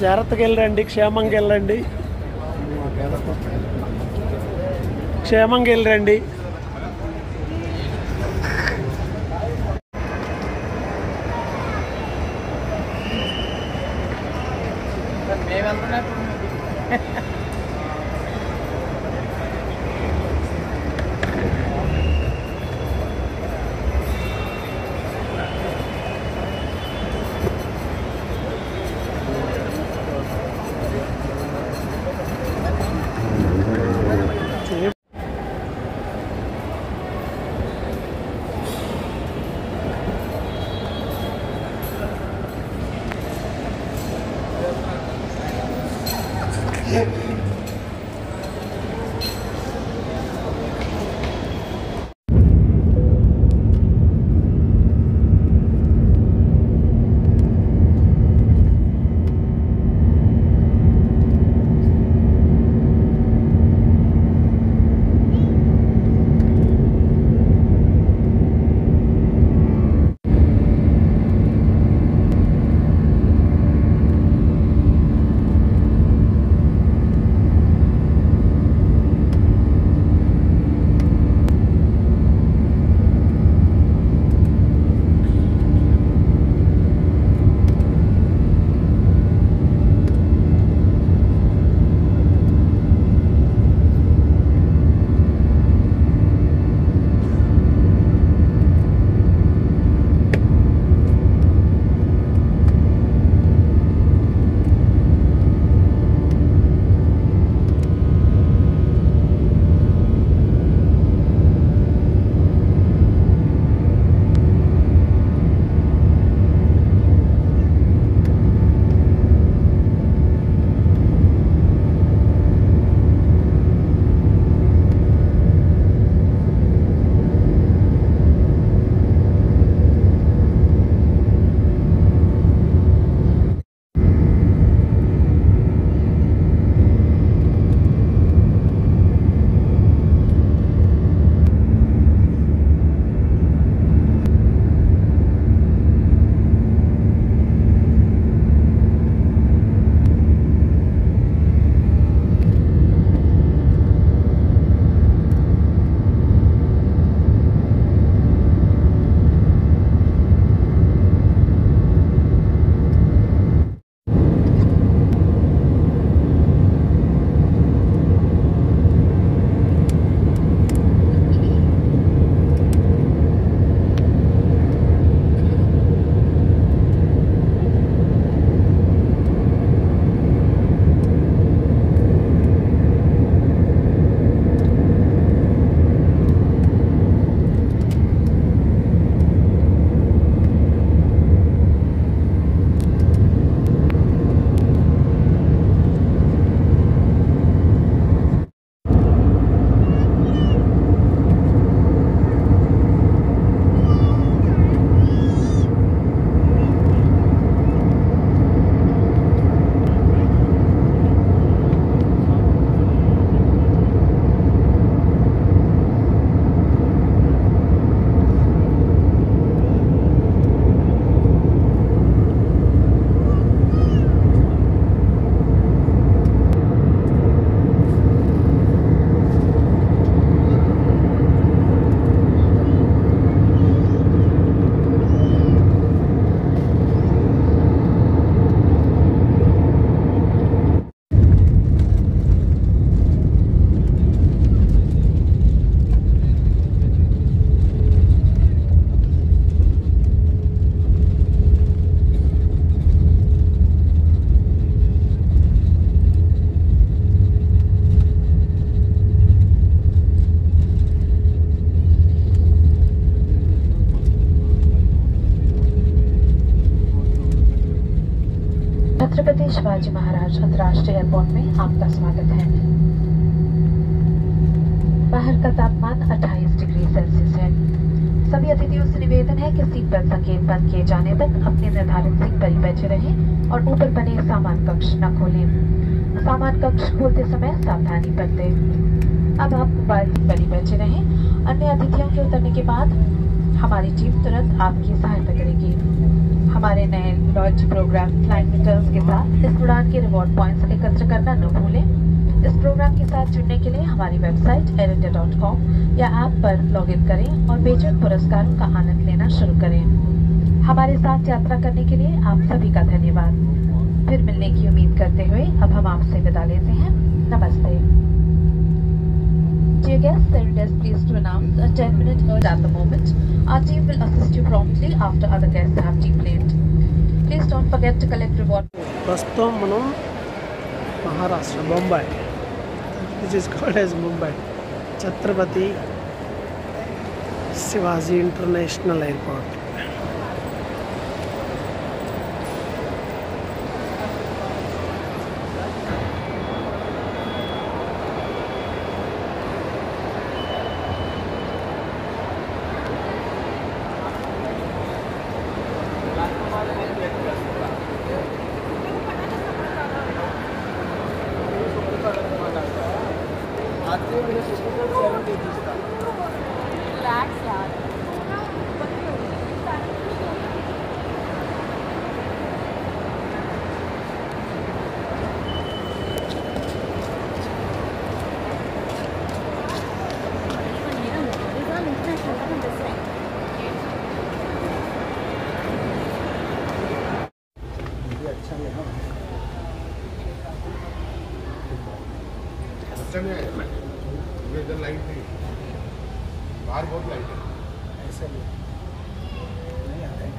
జాగ్రత్తగా వెళ్ళండి, క్షేమంగా వెళ్ళండి, క్షేమంగా వెళ్ళండి. छत्रपति शिवाजी महाराज अंतर्राष्ट्रीय एयरपोर्ट में आपका स्वागत है। बाहर का तापमान 28 डिग्री सेल्सियस है। सभी अतिथियों से निवेदन है कि सीट बेल्ट संकेत बंद किए जाने तक अपने निर्धारित सीट पर ही बैठे रहें और ऊपर बने सामान कक्ष न खोलें। सामान कक्ष खोलते समय सावधानी बरतें। अब आप मोबाइल पर ही बैठे रहें। अन्य अतिथियों के उतरने के बाद हमारी टीम तुरंत आपकी सहायता करेगी। हमारे नए लॉयल्टी प्रोग्राम फ्लाइंग रिटर्न्स के साथ इस उड़ान के रिवॉर्ड पॉइंट्स एकत्र करना न भूलें। इस प्रोग्राम के साथ जुड़ने के लिए हमारी वेबसाइट air-india.com या ऐप पर लॉगिन करें और बेचैन पुरस्कारों का आनंद लेना शुरू करें। हमारे साथ यात्रा करने के लिए आप सभी का धन्यवाद। फिर मिलने की उम्मीद करते हुए अब हम आपसे विदा लेते हैं। नमस्ते। Dear guests, Air is pleased to announce a 10-minute early at the moment. Our team will assist you promptly after other guests have deplaned. Please don't forget to collect reward. ప్రస్తుతం మనం Maharashtra Bombay, which is called as Mumbai, Chhatrapati Shivaji international airport. इधर light नहीं, बाहर बहुत light है, ऐसे नहीं आ रहे।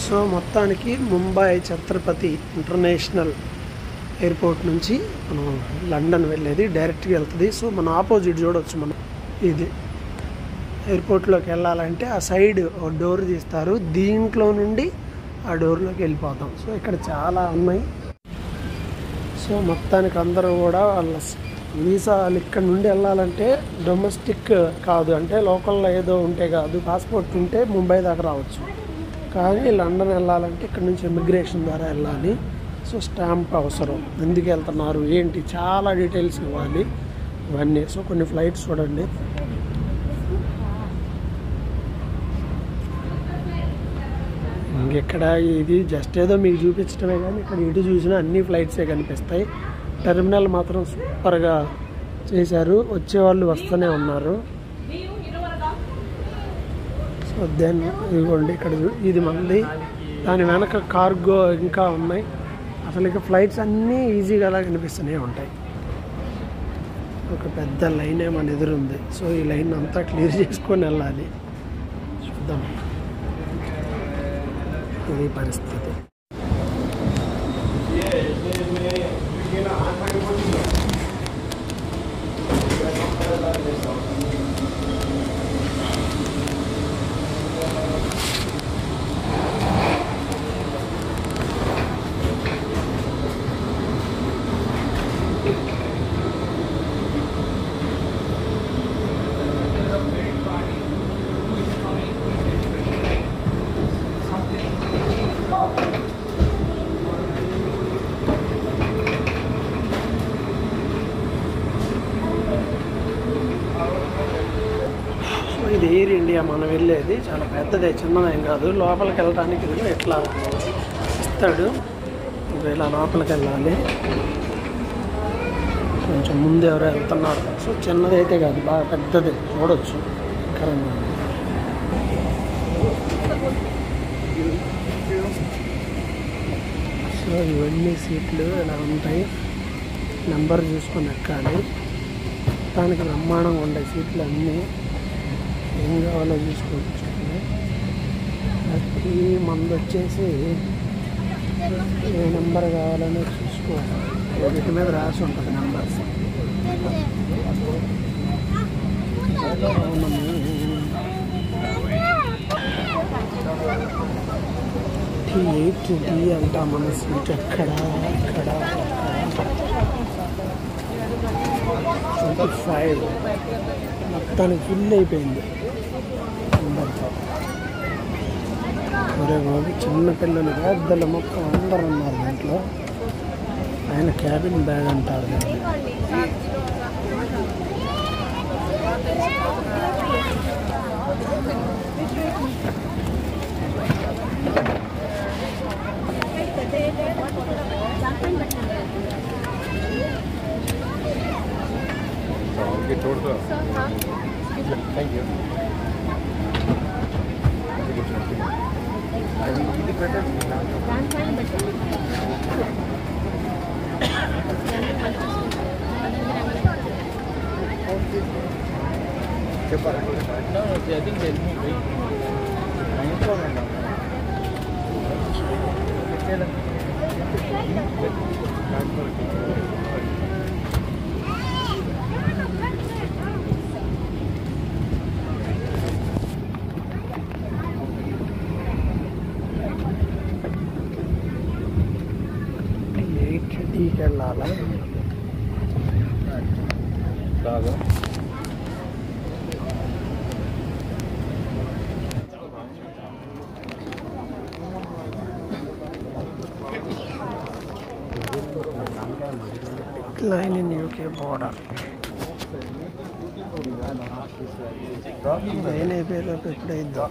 సో మొత్తానికి ముంబై ఛత్రపతి ఇంటర్నేషనల్ ఎయిర్పోర్ట్ నుంచి మనం లండన్ వెళ్ళేది డైరెక్ట్గా వెళ్తుంది. సో మన ఆపోజిట్ చూడవచ్చు, మనం ఇది ఎయిర్పోర్ట్లోకి వెళ్ళాలంటే ఆ సైడ్ డోర్ తీస్తారు, దీంట్లో నుండి ఆ డోర్లోకి వెళ్ళిపోతాం. సో ఇక్కడ చాలా ఉన్నాయి. సో మొత్తానికి అందరూ కూడా వాళ్ళ వీసాలు ఇక్కడ నుండి వెళ్ళాలంటే డొమెస్టిక్ కాదు, అంటే లోకల్లో ఏదో ఉంటే కాదు, పాస్పోర్ట్ ఉంటే ముంబై దాకా రావచ్చు. కానీ లండన్ వెళ్ళాలంటే ఇక్కడ నుంచి ఇమిగ్రేషన్ ద్వారా వెళ్ళాలి. సో స్టాంప్ అవసరం, ఎందుకు వెళ్తున్నారు ఏంటి చాలా డీటెయిల్స్ ఇవ్వాలి ఇవన్నీ. సో కొన్ని ఫ్లైట్స్ చూడండి, ఇంకెక్కడ ఇది జస్ట్ ఏదో మీకు చూపించడమే కానీ ఇక్కడ ఇటు చూసినా అన్ని ఫ్లైట్సే కనిపిస్తాయి. టెర్మినల్ మాత్రం సూపర్గా చేశారు, వచ్చేవాళ్ళు వస్తూనే ఉన్నారు. సో దెన్ ఇదిగోండి ఇక్కడ ఇది మంది, దాని వెనక కార్గో ఇంకా ఉన్నాయి. అసలు ఇక ఫ్లైట్స్ అన్నీ ఈజీగా అలా కనిపిస్తూనే ఉంటాయి. ఒక పెద్ద లైనే మన ఎదురుంది. సో ఈ లైన్ అంతా క్లియర్ చేసుకొని వెళ్ళాలి. చూద్దాం ఇది పరిస్థితి. ఇది ఎయిర్ ఇండియా మనం వెళ్ళేది, చాలా పెద్దదే, చిన్నదేం కాదు. లోపలికి వెళ్ళడానికి ఇది ఇట్లా ఇస్తాడు, ఇలా లోపలికి వెళ్ళాలి. కొంచెం ముందు ఎవరో వెళ్తున్నారు. సో చిన్నదైతే కాదు, బాగా పెద్దది, చూడవచ్చు కరెంట్. సో ఇవన్నీ సీట్లు ఇలా ఉంటాయి, నెంబర్ చూసుకొని ఎక్కాలి. దానికి బ్రహ్మాండంగా ఉండే సీట్లు అన్నీ, ఏం కావాలో చూసుకోవచ్చు. ఈ మంది వచ్చేసి ఏ నెంబర్ కావాలని చూసుకోవాలి. వీటి మీద రాసి ఉంటుంది నెంబర్. T8 D అంటా మన సీట్ ఎక్కడ 25 మొత్తానికి ఫుల్ అయిపోయింది. ఒరే బాబు, చిన్నపిల్లలు పెద్దలు మొత్తం అందరు ఉన్నారు దాంట్లో. ఆయన క్యాబిన్ బ్యాగ్ అంటారు దాన్ని. छोड़ दो। Thank you. T8Dకి వెళ్ళాలా? Decline in UK border. అయిపోయేలోపు ఎప్పుడైద్దాం.